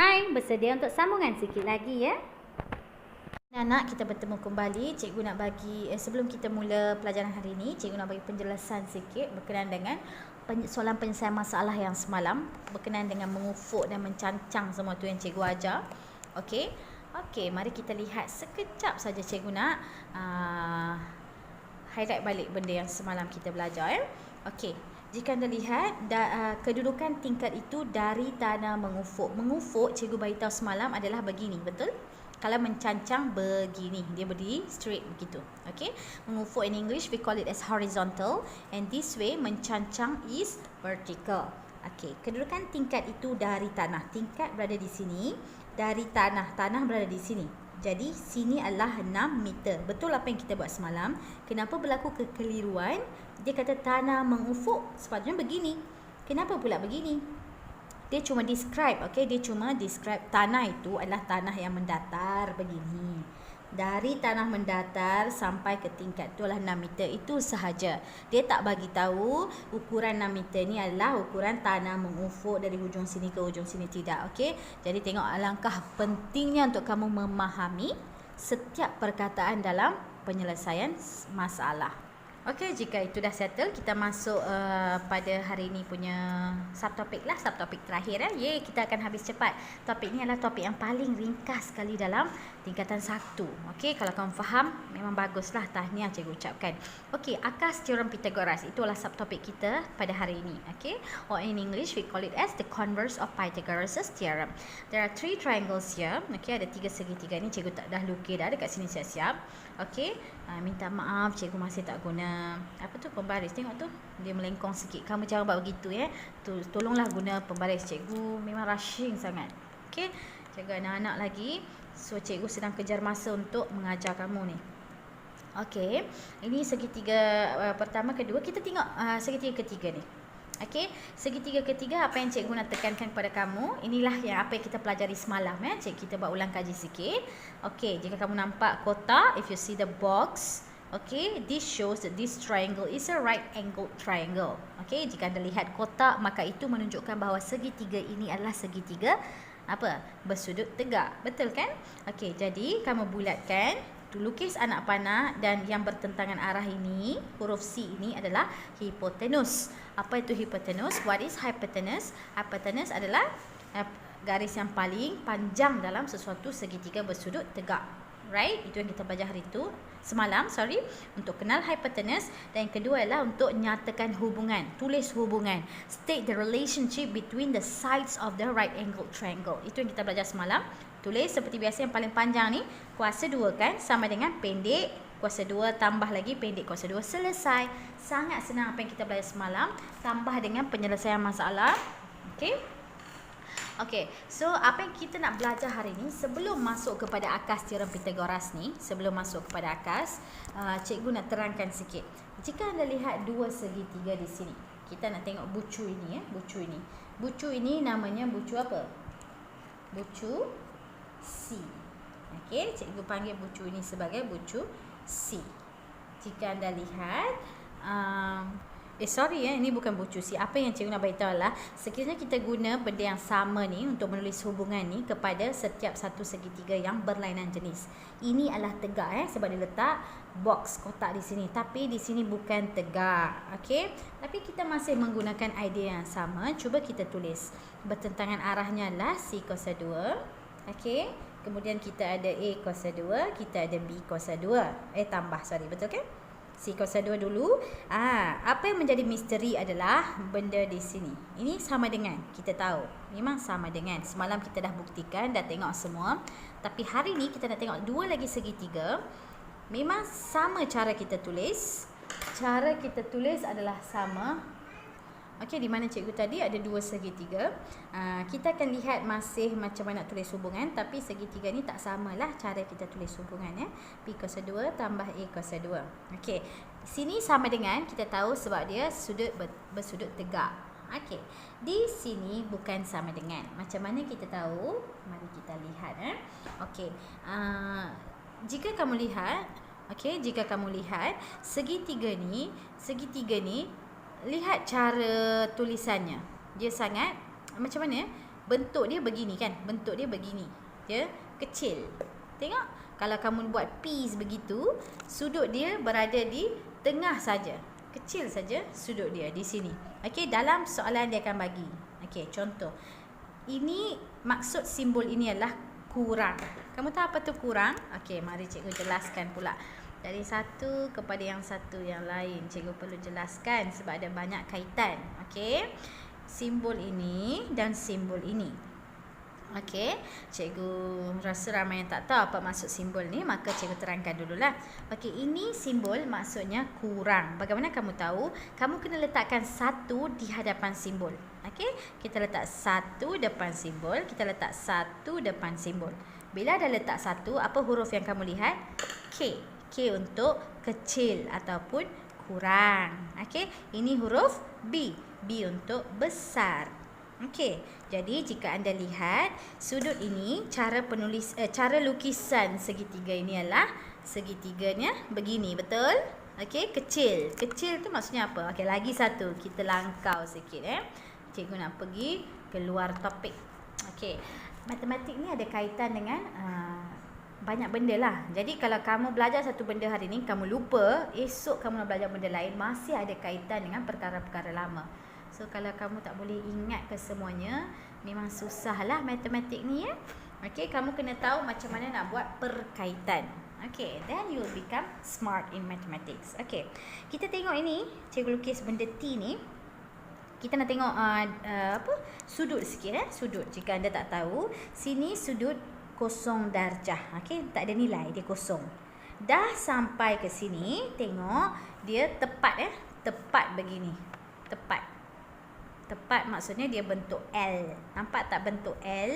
Hai, bersedia untuk sambungan sikit lagi ya? Anak-anak, kita bertemu kembali. Cikgu nak bagi, sebelum kita mula pelajaran hari ini, cikgu nak bagi penjelasan sikit berkenaan dengan soalan penyelesaian masalah yang semalam, berkenaan dengan mengufuk dan mencancang semua tu yang cikgu ajar. Okey. Okey, mari kita lihat sekejap saja cikgu nak highlight balik benda yang semalam kita belajar ya. Okey. Jika anda lihat kedudukan tingkat itu dari tanah mengufuk. Mengufuk cikgu beritahu semalam adalah begini, betul? Kalau mencancang begini, dia berdiri straight begitu. Okey. Mengufuk in English we call it as horizontal, and this way mencancang is vertical. Okey, kedudukan tingkat itu dari tanah. Tingkat berada di sini, dari tanah berada di sini. Jadi sini adalah 6 meter. Betul apa yang kita buat semalam. Kenapa berlaku kekeliruan? Dia kata tanah mengufuk, sepatutnya begini. Kenapa pula begini? Dia cuma describe, okay? Dia cuma describe tanah itu adalah tanah yang mendatar begini. Dari tanah mendatar sampai ke tingkat itu adalah 6 meter. Itu sahaja. Dia tak bagi tahu ukuran 6 meter ni adalah ukuran tanah mengufuk dari hujung sini ke hujung sini, tidak. Okay? Jadi tengok alangkah pentingnya untuk kamu memahami setiap perkataan dalam penyelesaian masalah. Okey, jika itu dah settle, kita masuk pada hari ini punya subtopik lah, subtopik terakhir ya. Ye, kita akan habis cepat. Topik ni adalah topik yang paling ringkas sekali dalam tingkatan 1. Okey, kalau kamu faham, memang baguslah, tahniah cikgu ucapkan. Okey, akas teorem Pythagoras, itulah subtopik kita pada hari ini. Okey, or in English we call it as the converse of Pythagoras' theorem. There are 3 triangles here. Okey, ada 3 segitiga ni, cikgu tak dah lukis dah dekat sini siap-siap. Okey, minta maaf cikgu masih tak guna apa tu, pembaris. Tengok tu, dia melengkong sikit. Kamu jangan buat begitu ya. Tolonglah guna pembaris, cikgu memang rushing sangat. Okey, jaga anak-anak lagi. So cikgu sedang kejar masa untuk mengajar kamu ni. Okey, ini segitiga pertama, kedua. Kita tengok segitiga ketiga ni. Okey, segitiga ketiga apa yang cikgu nak tekankan kepada kamu, inilah yang apa yang kita pelajari semalam ya. Kita buat ulang kaji sikit. Okey, jika kamu nampak kotak, if you see the box, okay, this shows that this triangle is a right angled triangle. Okay, jika anda lihat kotak, maka itu menunjukkan bahawa segitiga ini adalah segitiga apa? Bersudut tegak. Betul kan? Okay, jadi kamu bulatkan, lukis anak panah, dan yang bertentangan arah ini, huruf C ini adalah hipotenus. Apa itu hipotenus? What is hypotenuse? Hypotenuse adalah garis yang paling panjang dalam sesuatu segitiga bersudut tegak. Right? Itu yang kita belajar hari itu semalam, untuk kenal hypotenuse. Dan yang kedua adalah untuk nyatakan hubungan, tulis hubungan, state the relationship between the sides of the right angled triangle. Itu yang kita belajar semalam. Tulis seperti biasa, yang paling panjang ni kuasa 2 kan, sama dengan pendek kuasa 2 tambah lagi pendek kuasa 2, selesai. Sangat senang apa yang kita belajar semalam, tambah dengan penyelesaian masalah. Okey. Okey, so apa yang kita nak belajar hari ni, sebelum masuk kepada akas teorem Pythagoras ni, sebelum masuk kepada akas, cikgu nak terangkan sikit. Jika anda lihat 2 segitiga di sini, kita nak tengok bucu ini ya, bucu ini. Bucu ini namanya bucu apa? Bucu C. Okey, cikgu panggil bucu ini sebagai bucu C. Jika anda lihat ini bukan bucu C. Apa yang cikgu nak beritahu adalah, sekiranya kita guna benda yang sama ni untuk menulis hubungan ni kepada setiap satu segitiga yang berlainan jenis. Ini adalah tegak sebab dia letak box kotak di sini. Tapi di sini bukan tegak. Okey, tapi kita masih menggunakan idea yang sama. Cuba kita tulis. Bertentangan arahnya adalah C kuasa 2. Okey, kemudian kita ada A kuasa 2, kita ada B kuasa 2. Betul kan? C kuasa 2 dulu. Apa yang menjadi misteri adalah benda di sini. Ini sama dengan, kita tahu. Memang sama dengan. Semalam kita dah buktikan, dah tengok semua. Tapi hari ni kita nak tengok 2 lagi segitiga. Memang sama cara kita tulis. Cara kita tulis adalah sama. Okey, di mana cikgu tadi ada 2 segitiga. Kita akan lihat masih macam mana nak tulis hubungan, tapi segitiga ni tak samalah cara kita tulis hubungan ya. B kuasa 2 tambah A kuasa 2. Okey, sini sama dengan, kita tahu sebab dia bersudut tegak. Okey, di sini bukan sama dengan. Macam mana kita tahu? Mari kita lihat Okey, jika kamu lihat segitiga ni, lihat cara tulisannya. Dia sangat macam mana? bentuk dia begini kan. Bentuk dia begini. Dia kecil. Tengok. Kalau kamu buat piece begitu, sudut dia berada di tengah saja. Kecil saja sudut dia di sini. Okey, dalam soalan dia akan bagi. Okey, contoh. Ini maksud simbol ini adalah kurang. Kamu tahu apa tu kurang? Okey, mari cikgu jelaskan pula. Dari satu kepada yang satu yang lain. Cikgu perlu jelaskan sebab ada banyak kaitan. Okey. Simbol ini dan simbol ini. Okey, cikgu rasa ramai yang tak tahu apa maksud simbol ni, maka cikgu terangkan dululah. Okey, ini simbol maksudnya kurang. Bagaimana kamu tahu? Kamu kena letakkan satu di hadapan simbol. Okey, kita letak satu depan simbol, kita letak satu depan simbol. Bila dah letak satu, apa huruf yang kamu lihat? K. K untuk kecil ataupun kurang. Okey, ini huruf B. B untuk besar. Okey, jadi jika anda lihat sudut ini, cara lukisan segitiga ini adalah segitiganya begini, betul? Okey, kecil. Kecil tu maksudnya apa? Okey, lagi satu. Kita langkau sikit Cikgu nak pergi keluar topik. Okey, matematik ni ada kaitan dengan banyak benda lah. Jadi kalau kamu belajar satu benda hari ni, kamu lupa, esok kamu nak belajar benda lain, masih ada kaitan dengan perkara-perkara lama. So kalau kamu tak boleh ingat ke semuanya, memang susahlah matematik ni Okey, kamu kena tahu macam mana nak buat perkaitan. Okey, then you will become smart in mathematics. Okey, kita tengok ini, cikgu lukis benda T ni. Kita nak tengok sudut sikit sudut. Jika anda tak tahu, sini sudut kosong darjah. Okey, tak ada nilai, dia kosong. Dah sampai ke sini, tengok dia tepat tepat begini. Tepat. Tepat maksudnya dia bentuk L. Nampak tak bentuk L?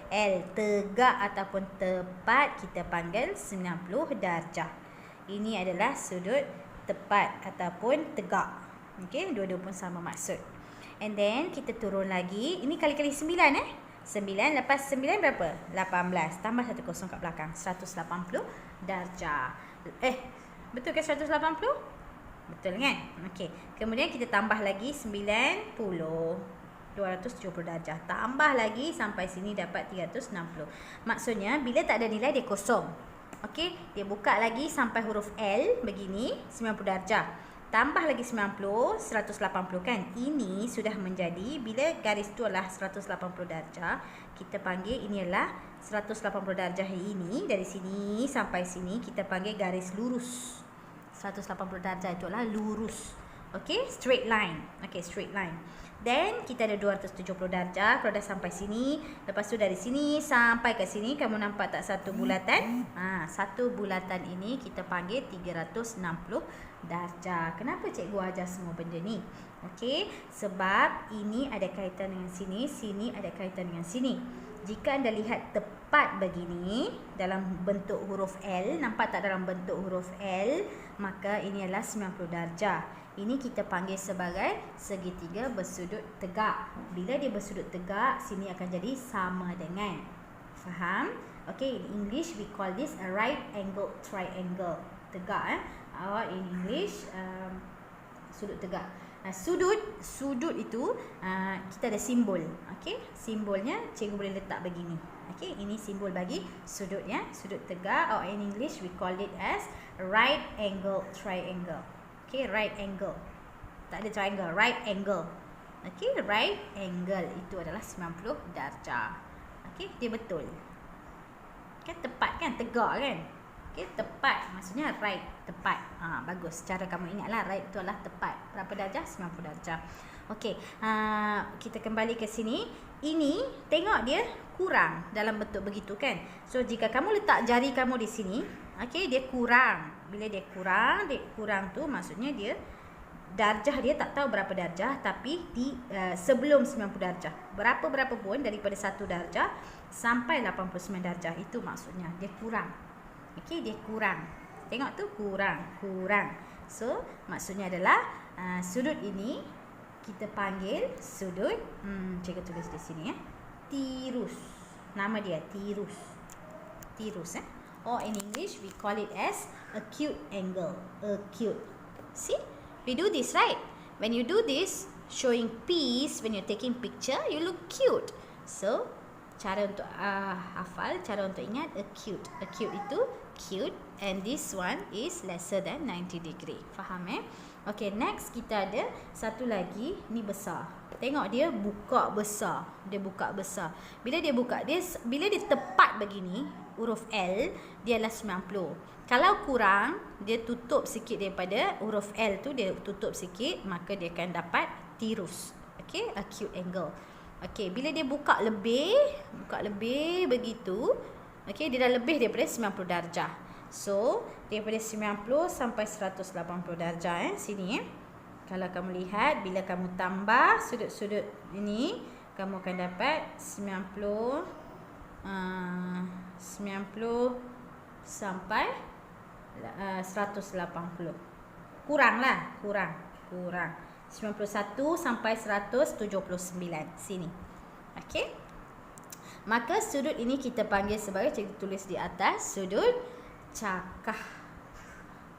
L tegak ataupun tepat kita panggil 90 darjah. Ini adalah sudut tepat ataupun tegak. Okey, dua-dua pun sama maksud. And then kita turun lagi. Ini kali-kali 9 9 lepas 9 berapa? 18. Tambah 1 kosong kat belakang. 180 darjah. Betul ke 180? Betul kan? Okey. Kemudian kita tambah lagi 90. 270 darjah. Tambah lagi sampai sini dapat 360. Maksudnya bila tak ada nilai dia kosong. Okey. Dia buka lagi sampai huruf L begini 90 darjah. Tambah lagi 90, 180 kan? Ini sudah menjadi, bila garis tu adalah 180 darjah, kita panggil ini adalah 180 darjah ini. Dari sini sampai sini kita panggil garis lurus. 180 darjah itu adalah lurus. Okey, straight line. Okey, straight line. Then kita ada 270 darjah kalau dah sampai sini. Lepas tu dari sini sampai ke sini kamu nampak tak satu bulatan? Satu bulatan ini kita panggil 360 darjah. Kenapa cikgu ajar semua benda ni? Okey, sebab ini ada kaitan dengan sini, sini ada kaitan dengan sini. Jika anda lihat tepat begini dalam bentuk huruf L, nampak tak dalam bentuk huruf L, maka ini adalah 90 darjah. Ini kita panggil sebagai segitiga bersudut tegak. Bila dia bersudut tegak, sini akan jadi sama dengan. Faham? Okay, in English we call this a right angle triangle. Tegak in English sudut tegak. Sudut itu kita ada simbol. Okay, simbolnya cikgu boleh letak begini. Okay, ini simbol bagi sudut sudut tegak, or in English we call it as right angle triangle. Okay, right angle. Tak ada triangle, right angle. Okay, right angle itu adalah 90 darjah. Okay, dia betul. Kan tepat kan, tegak kan. Okay, tepat maksudnya right, tepat. Bagus. Cara kamu ingatlah, right itu adalah tepat. Berapa darjah? 90 darjah. Okay, kita kembali ke sini. Ini tengok dia kurang dalam bentuk begitu kan. So jika kamu letak jari kamu di sini, okay, dia kurang. Bila dia kurang tu maksudnya dia darjah dia tak tahu berapa darjah, tapi di sebelum 90 darjah. Berapa pun daripada 1 darjah sampai 89 darjah, itu maksudnya dia kurang. Okey, dia kurang. Tengok tu kurang. So maksudnya adalah sudut ini kita panggil sudut cikgu tulis di sini tirus. Nama dia tirus. Or in English we call it as acute angle. Acute. See? We do this, right? When you do this, showing piece, when you're taking picture, you look cute. So, cara untuk hafal, cara untuk ingat acute. Acute itu cute and this one is lesser than 90 degree. Faham Okay, next kita ada satu lagi, ni besar. Tengok dia buka besar. Dia buka besar. Bila dia buka, bila dia tepat begini, huruf L, dia adalah 90. Kalau kurang, dia tutup sikit daripada huruf L tu, dia tutup sikit, maka dia akan dapat tirus. Okay, acute angle. Okay, bila dia buka lebih begitu, okay, dia dah lebih daripada 90 darjah. So, daripada 90 sampai 180 darjah sini Kalau kamu lihat, bila kamu tambah sudut-sudut ini, kamu akan dapat 90 sampai 180. Kurang 91 sampai 179 sini. Okey. Maka sudut ini kita panggil sebagai, cikgu tulis di atas, sudut cakah.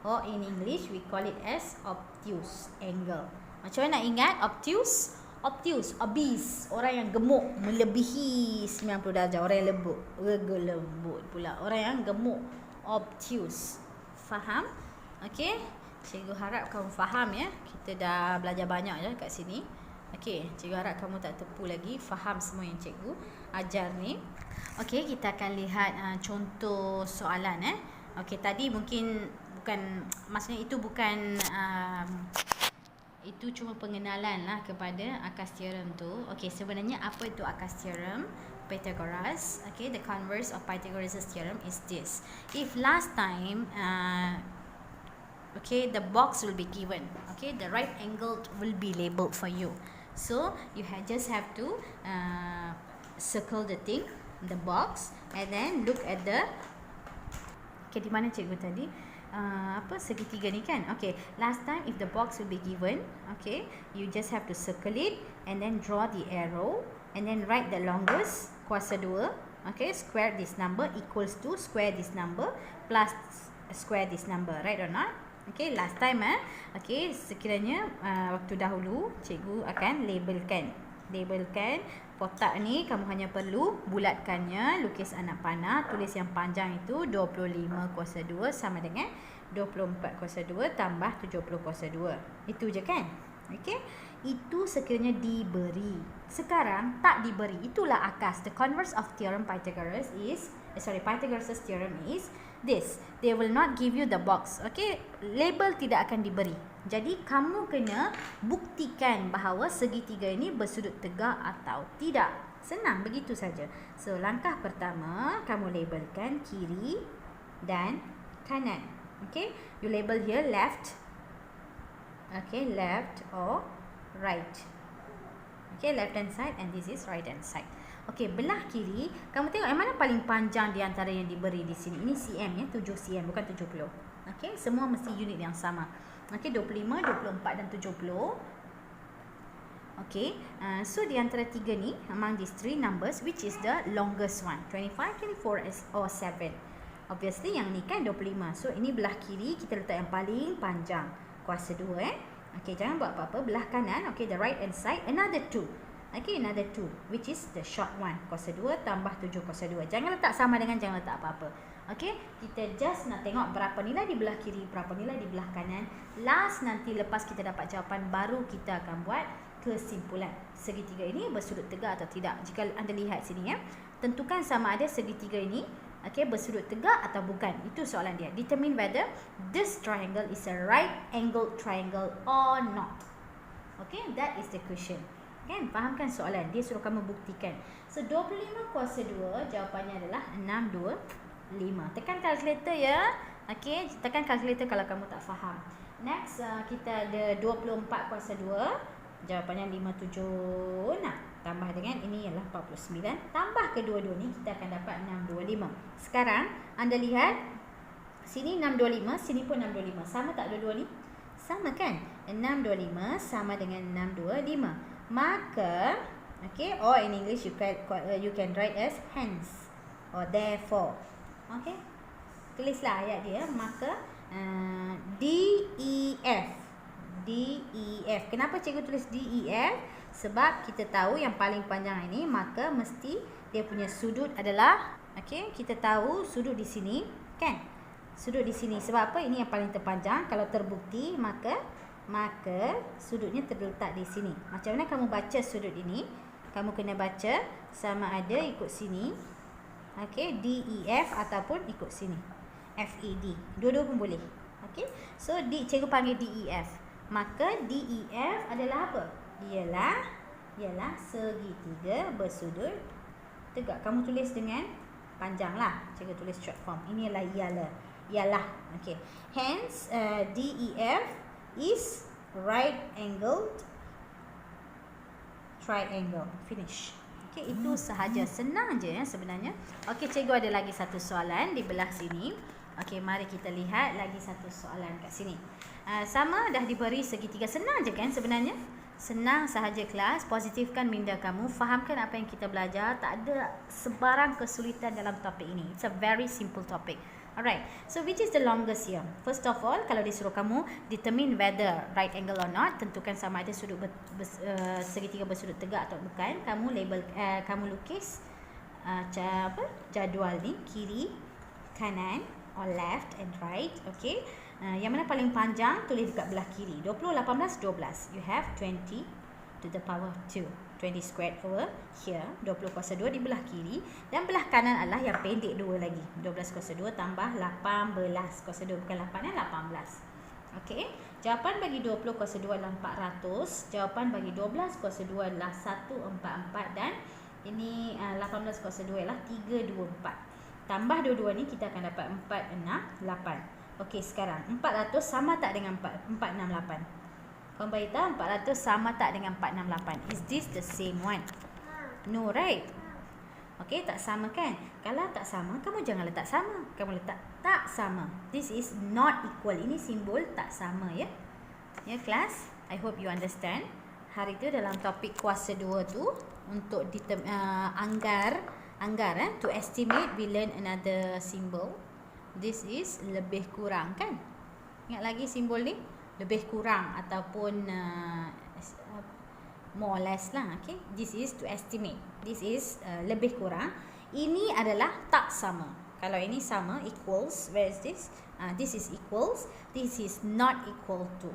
Or in English we call it as obtuse angle. Macam mana nak ingat obtuse? Obtuse, obese, orang yang gemuk melebihi 90 darjah, orang yang lembut pula, orang yang gemuk, obtuse. Faham? Okey. Cikgu harap kamu faham ya. Kita dah belajar banyak je kat sini. Okey, cikgu harap kamu tak terpu lagi, faham semua yang cikgu ajar ni. Okey, kita akan lihat contoh soalan Okey, tadi mungkin maksudnya itu bukan itu cuma pengenalan lah kepada Akas theorem tu. Okey, sebenarnya apa itu Akas theorem? Pythagoras. Okay, the converse of Pythagoras' theorem is this. If last time okay, the box will be given. Okay, the right angle will be labeled for you. So you just have to circle the thing, the box, and then look at the. Okay, di mana cikgu tadi? Segitiga ni kan? Okay, last time if the box will be given, okay, you just have to circle it and then draw the arrow and then write the longest kuasa 2. Okay, square this number equals to square this number plus square this number, right or not? Okay, last time okay, sekiranya waktu dahulu cikgu akan labelkan kotak ni, kamu hanya perlu bulatkannya, lukis anak panah, tulis yang panjang itu 25 kuasa 2 sama dengan 24 kuasa 2 tambah 70 kuasa 2. Itu je kan? Okay, itu sekiranya diberi. Sekarang tak diberi, itulah akas. The converse of theorem Pythagoras is Pythagoras' theorem is this. They will not give you the box. Okay, label tidak akan diberi. Jadi kamu kena buktikan bahawa segitiga ini bersudut tegak atau tidak. Senang begitu saja. So langkah pertama, kamu labelkan kiri dan kanan. Okay, you label here left. Okay, left or right. Okay, left hand side and this is right hand side. Okay, belah kiri, kamu tengok yang mana paling panjang di antara yang diberi di sini. Ini cm ya, 7 cm bukan 70. Okay, semua mesti unit yang sama. Okay, 25, 24 dan 70. Okay, so di antara tiga ni, among these three numbers, which is the longest one? 25, 24 or 7? Obviously yang ni kan 25. So ini belah kiri, kita letak yang paling panjang, kuasa 2 Okay, jangan buat apa-apa. Belah kanan, okay, the right hand side, another 2. Okay, another 2, which is the short one, kuasa 2 tambah 7 kuasa 2. Jangan letak sama dengan jangan letak apa-apa. Okay, kita just nak tengok berapa nilai di belah kiri, berapa nilai di belah kanan. Last nanti lepas kita dapat jawapan, baru kita akan buat kesimpulan. Segitiga ini bersudut tegak atau tidak. Jika anda lihat sini tentukan sama ada segitiga ini bersudut tegak atau bukan. Itu soalan dia. Determine whether this triangle is a right angled triangle or not. Okay, that is the question. Kan? Fahamkan soalan. Dia suruh kamu buktikan. So 25 kuasa 2 jawapannya adalah 625. Tekan kalkulator ya. Okay, tekan kalkulator kalau kamu tak faham. Next, kita ada 24 kuasa 2. Jawapannya 576. Tambah dengan ini ialah 49. Tambah kedua-dua ni, kita akan dapat 625. Sekarang, anda lihat. Sini 625, sini pun 625. Sama tak dua-dua ni? Sama kan? 625 sama dengan 625. Maka, okay, or in English you can write as hence or therefore. Okay, tulislah ayat dia. Maka DEF. Kenapa cikgu tulis DEF? Sebab kita tahu yang paling panjang ini, maka mesti dia punya sudut adalah, okey, kita tahu sudut di sini, kan? Sudut di sini. Sebab apa? Ini yang paling terpanjang. Kalau terbukti, maka sudutnya terletak di sini. Macam mana kamu baca sudut ini? Kamu kena baca sama ada ikut sini, okey, DEF ataupun ikut sini, FED. Dua-dua pun boleh. Okey. So cikgu panggil DEF. Maka DEF adalah apa? Ialah segitiga bersudut tegak. Kamu tulis dengan panjang lah. Cikgu tulis short form. Ini ialah ialah. Okey. Hence DEF is right angled triangle. Finish. Okey, itu sahaja. Senang je ya sebenarnya. Okey, cikgu ada lagi satu soalan di belah sini. Okey, mari kita lihat lagi satu soalan kat sini. Sama dah diberi segitiga. Senang je kan sebenarnya? Senang sahaja kelas. Positifkan minda kamu. Fahamkan apa yang kita belajar. Tak ada sebarang kesulitan dalam topik ini. It's a very simple topic. Alright. So which is the longest here? First of all, kalau disuruh kamu determine whether right angle or not, tentukan sama ada sudut segitiga bersudut tegak atau bukan. Kamu label, kamu lukis jadual ni, kiri, kanan, or left and right. Okay. Yang mana paling panjang tulis dekat belah kiri. 20, 18, 12. You have 20 to the power 2. 20 squared over here. 20 kuasa 2 di belah kiri. Dan belah kanan adalah yang pendek 2 lagi. 12 kuasa 2 tambah 18 kuasa 2. Bukan 8 dan 18. Okey. Jawapan bagi 20 kuasa 2 adalah 400. Jawapan bagi 12 kuasa 2 adalah 144. Dan ini 18 kuasa 2 adalah 324. Tambah dua-dua ni kita akan dapat 468. Okey, sekarang 400 sama tak dengan 468? Kamu beritahu 400 sama tak dengan 468? Is this the same one? No, right? Okey, tak sama kan? Kalau tak sama, kamu jangan letak sama. Kamu letak tak sama. This is not equal. Ini simbol tak sama ya. Ya, kelas? I hope you understand. Hari tu dalam topik kuasa 2 tu, untuk anggar, to estimate, we learn another symbol. This is lebih kurang kan? Ingat lagi simbol ni? Lebih kurang ataupun more or less lah. Okay? This is to estimate. This is lebih kurang. Ini adalah tak sama. Kalau ini sama, equals. Where is this? This is equals. This is not equal to.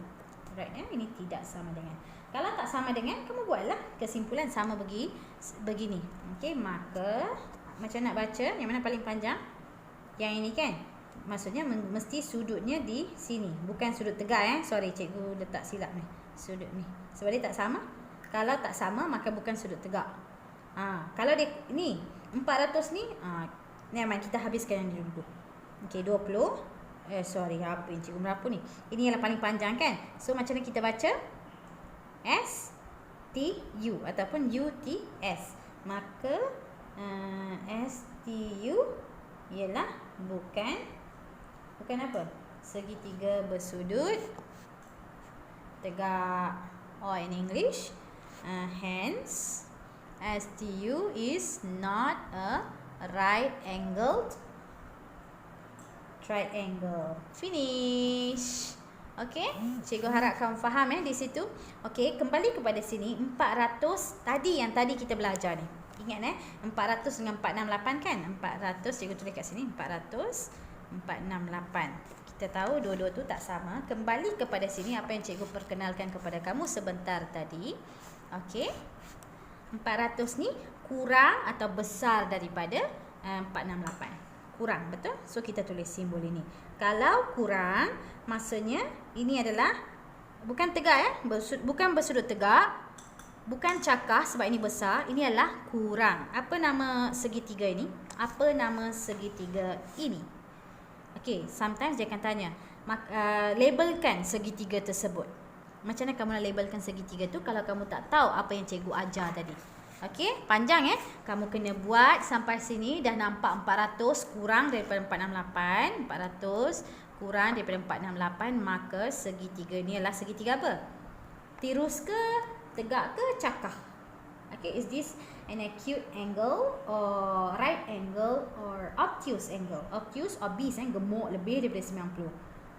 Right? Ini tidak sama dengan. Kalau tak sama dengan, kamu buatlah kesimpulan sama begini. Okay? Maka, macam nak baca, yang mana paling panjang? Yang ini kan? Maksudnya mesti sudutnya di sini. Bukan sudut tegak Sorry, cikgu letak silap ni. Sudut ni. Sebab dia tak sama. Kalau tak sama, maka bukan sudut tegak. Kalau dia ni 400 ni, ni kita habiskan yang ni dulu. Okey, 20. Sorry, apa yang cikgu merapu ni? Ini yang paling panjang kan? So macam mana kita baca? STU ataupun UTS. Maka STU ialah bukan apa? Segitiga bersudut tegak, or in English, hence STU is not a right angled triangle. Finish. Okay, cikgu harap kamu faham di situ. Okay, kembali kepada sini. 400 yang tadi kita belajar ni. Ingat 400 dengan 468 kan? 400, cikgu tulis kat sini 400 468. Kita tahu dua-dua tu tak sama. Kembali kepada sini apa yang cikgu perkenalkan kepada kamu sebentar tadi. Okey. 400 ni kurang atau besar daripada 468. Kurang, betul? So kita tulis simbol ini. Kalau kurang, maksudnya ini adalah bukan tegak bukan bersudut tegak, bukan cakah sebab ini besar. Ini adalah kurang. Apa nama segitiga ini? Apa nama segitiga ini? Okay, sometimes dia akan tanya, labelkan segitiga tersebut. Macam mana kamu nak labelkan segitiga tu kalau kamu tak tahu apa yang cikgu ajar tadi? Okay, panjang Kamu kena buat sampai sini dah nampak 400 kurang daripada 468. 400 kurang daripada 468, maka segitiga ni adalah segitiga apa? Tirus ke, tegak ke, cakah? Okay, is this an acute angle or right angle or obtuse angle? Obtuse, obese gemuk lebih daripada 90.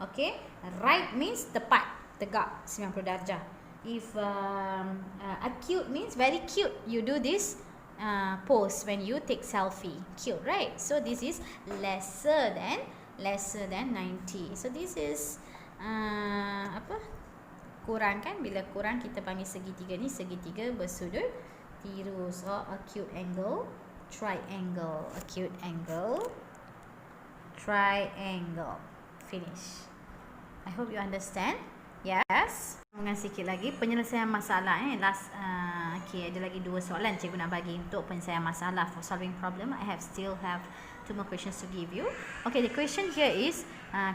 Okay, right means tepat, tegak 90 darjah. If acute means very cute, you do this pose when you take selfie. Cute, right? So this is lesser than 90. So this is apa? Kurang kan? Bila kurang kita panggil segitiga ni segitiga bersudut tiru. So acute angle, triangle, acute angle, triangle. Finish. I hope you understand. Yes. Dengan sikit lagi penyelesaian masalah last okay, ada lagi 2 soalan cikgu nak bagi untuk penyelesaian masalah. For solving problem I still have 2 more questions to give you. Okay, the question here is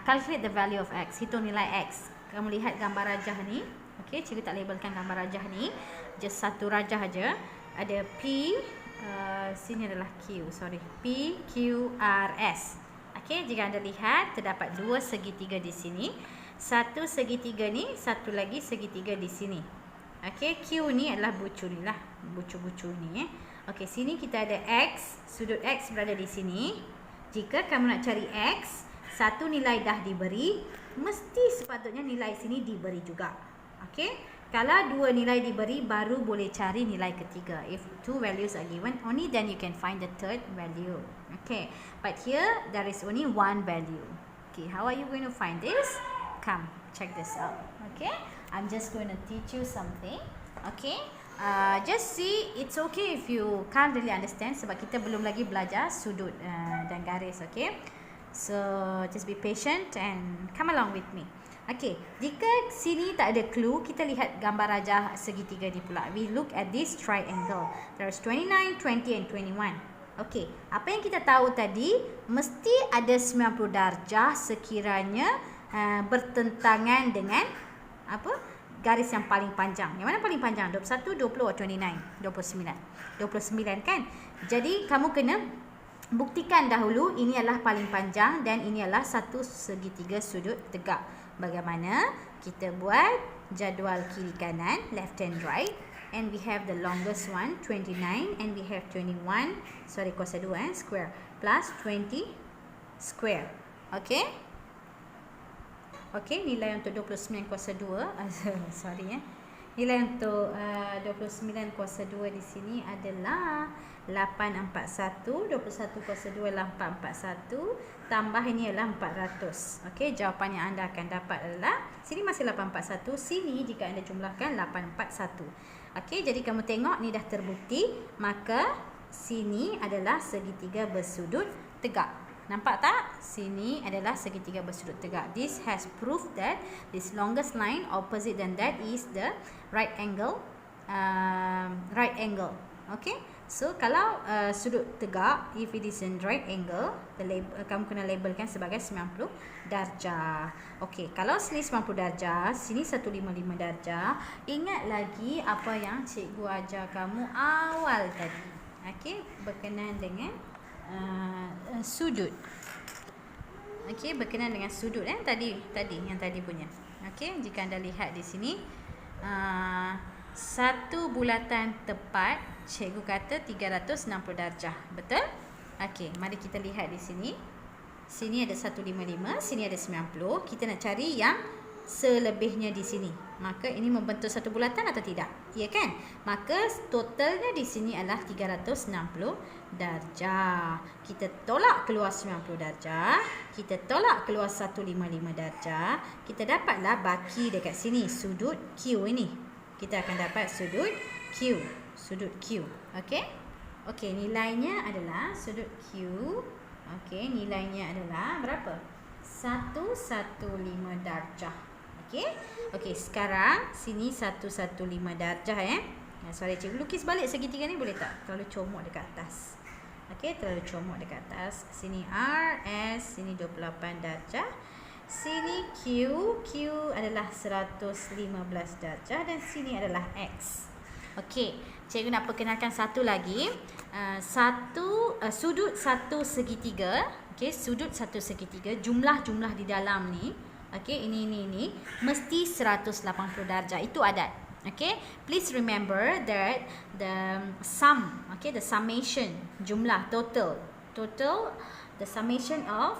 calculate the value of x. Hitung nilai x. Kamu lihat gambar rajah ni. Okay, cikgu tak labelkan gambar rajah ni. Just satu rajah aja. Ada P, sini adalah Q, sorry. P, Q, R, S. Okay, jika anda lihat terdapat 2 segitiga di sini. Satu segitiga ni, satu lagi segitiga di sini. Okay, Q ni adalah bucu ni lah. Bucu-bucu ni. Okay, sini kita ada X. Sudut X berada di sini. Jika kamu nak cari X, satu nilai dah diberi, mesti sepatutnya nilai sini diberi juga. Okay, kalau 2 nilai diberi, baru boleh cari nilai ketiga. If 2 values are given, only then you can find the third value. Okay, but here there is only 1 value. Okay, how are you going to find this? Come, check this out. Okay, I'm just going to teach you something. Okay, just see, it's okay if you can't really understand sebab kita belum lagi belajar sudut dan garis. Okay, so just be patient and come along with me. Okay, jika sini tak ada clue, kita lihat gambar rajah segitiga ni pula. We look at this triangle. There's 29, 20 and 21. Okay, apa yang kita tahu tadi, mesti ada 90 darjah sekiranya bertentangan dengan apa? Garis yang paling panjang. Yang mana paling panjang? 21, 20 atau 29? 29. 29 kan? Jadi kamu kena buktikan dahulu ini adalah paling panjang dan ini adalah satu segitiga sudut tegak. Bagaimana? Kita buat jadual kiri kanan, left and right, and we have the longest one 29 and we have 21, sorry kuasa 2 square plus 20 square. Okay? Okay, nilai untuk 29 kuasa 2 sorry nilai untuk 29 kuasa 2 di sini adalah 841. 21 kuasa 2 adalah 441, tambah ini adalah 400. Okay, jawapan yang anda akan dapat adalah, sini masih 841, sini jika anda jumlahkan 841. Okay, jadi kamu tengok ni dah terbukti, maka sini adalah segitiga bersudut tegak. Nampak tak? Sini adalah segitiga bersudut tegak. This has proved that this longest line opposite than that is the right angle. Okay. So kalau sudut tegak, if it is in right angle, kamu kena labelkan sebagai 90 darjah. Okay. Kalau sini 90 darjah, sini 155 darjah. Ingat lagi apa yang cikgu ajar kamu awal tadi. Okay. Berkenaan dengan sudut. Okey, berkenaan dengan sudut tadi yang tadi punya. Okey, jika anda lihat di sini satu bulatan tepat, cikgu kata 360 darjah. Betul? Okey, mari kita lihat di sini. Sini ada 155, sini ada 90. Kita nak cari yang selebihnya di sini. Maka ini membentuk satu bulatan atau tidak? Ya kan? Maka totalnya di sini adalah 360 darjah. Kita tolak keluar 90 darjah. Kita tolak keluar 155 darjah. Kita dapatlah baki dekat sini sudut Q ini. Kita akan dapat sudut Q. Sudut Q. Okey? Okey, nilainya adalah sudut Q. Okey, nilainya adalah berapa? 115 darjah. Okey. Okey, sekarang sini 115 darjah sorry, cikgu lukis balik segitiga ni boleh tak? Terlalu comot dekat atas. Okey, terlalu comot dekat atas. Sini R, S, sini 28 darjah. Sini Q, Q adalah 115 darjah dan sini adalah X. Okey, cikgu nak perkenalkan satu lagi. Sudut satu segitiga. Okey, sudut satu segitiga, jumlah-jumlah di dalam ni. Okay, ini mesti 180 darjah. Itu adat. Okay, please remember that the sum, okay, the summation, jumlah total, the summation of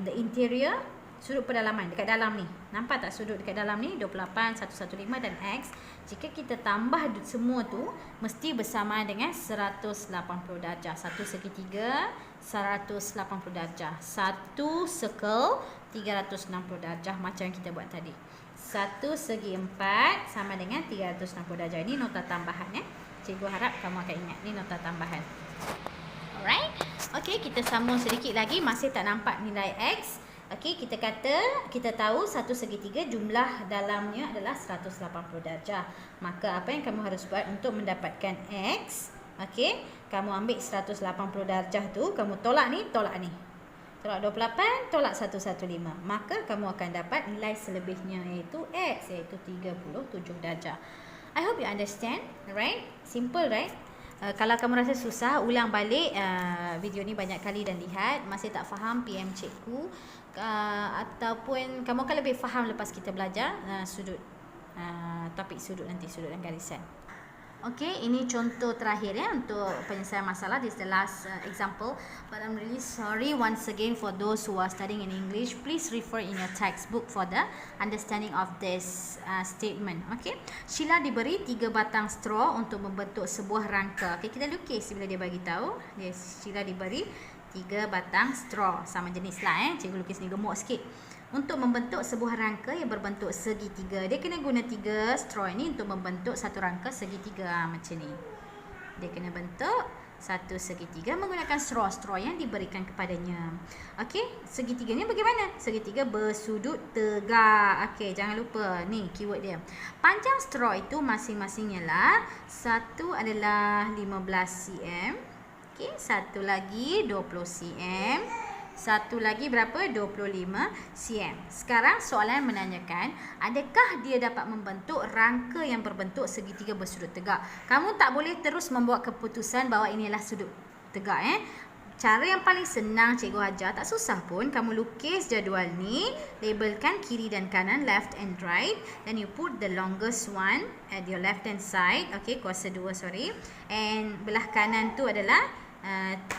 the interior sudut pedalaman dekat dalam ni. Nampak tak sudut dekat dalam ni? 28, 115 dan X. Jika kita tambah semua tu, mesti bersamaan dengan 180 darjah. Satu segitiga 180 darjah. Satu circle 360 darjah macam yang kita buat tadi. Satu segi 4 sama dengan 360 darjah. Ini nota tambahan ya. Cikgu harap kamu akan ingat. Ini nota tambahan. Alright. Okey, kita sambung sedikit lagi. Masih tak nampak nilai X. Okey, kita tahu satu segitiga jumlah dalamnya adalah 180 darjah. Maka apa yang kamu harus buat untuk mendapatkan X? Okey, kamu ambil 180 darjah tu, kamu tolak ni, tolak ni. Tolak 28, tolak 115. Maka kamu akan dapat nilai selebihnya iaitu X, iaitu 37 darjah. I hope you understand, right? Simple, right? Kalau kamu rasa susah, ulang balik video ni banyak kali dan lihat. Masih tak faham, PM cikgu. Ataupun kamu akan lebih faham lepas kita belajar topik sudut nanti, sudut dan garisan. Okay, ini contoh terakhir ya untuk penyelesaian masalah. This is the last example. But I'm really sorry once again for those who are studying in English. Please refer in your textbook for the understanding of this statement. Okay, Sheila diberi 3 batang straw untuk membentuk sebuah rangka. Okay, kita lukis bila dia bagi tahu. Sheila diberi 3 batang straw, sama jenis lah Cikgu lukis ni gemuk sikit. Untuk membentuk sebuah rangka yang berbentuk segitiga. Dia kena guna 3 straw ini untuk membentuk satu rangka segitiga macam ni. Dia kena bentuk satu segitiga menggunakan straw yang diberikan kepadanya. Okey, segitiga ni bagaimana? Segitiga bersudut tegak. Okey, jangan lupa ni keyword dia. Panjang straw itu masing-masing ialah satu adalah 15 cm. Okey, satu lagi 20 cm. Satu lagi berapa? 25 cm. Sekarang soalan menanyakan, adakah dia dapat membentuk rangka yang berbentuk segitiga bersudut tegak? Kamu tak boleh terus membuat keputusan bahawa inilah sudut tegak Cara yang paling senang cikgu ajar, tak susah pun. Kamu lukis jadual ni, labelkan kiri dan kanan, left and right, then you put the longest one at your left hand side. Okay, kuasa 2 sorry. And belah kanan tu adalah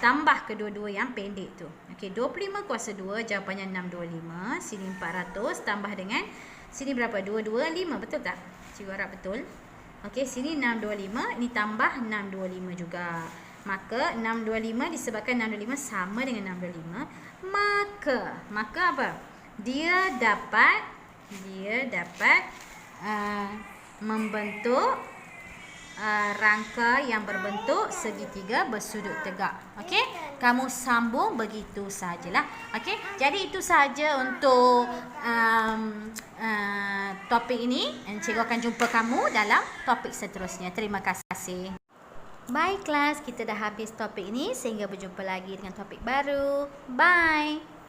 tambah kedua-dua yang pendek tu. Okey, 25 kuasa 2 jawapannya 625. Sini 400 tambah dengan sini berapa? 225, betul tak? Cikgu harap betul. Okey, sini 625, ini tambah 625 juga. Maka 625 disebabkan 625 sama dengan 625, maka apa? Dia dapat membentuk rangka yang berbentuk segitiga bersudut tegak. Okey, kamu sambung begitu sajalah. Okey, jadi itu saja untuk topik ini. Cikgu akan jumpa kamu dalam topik seterusnya. Terima kasih. Baik kelas, kita dah habis topik ini sehingga berjumpa lagi dengan topik baru. Bye.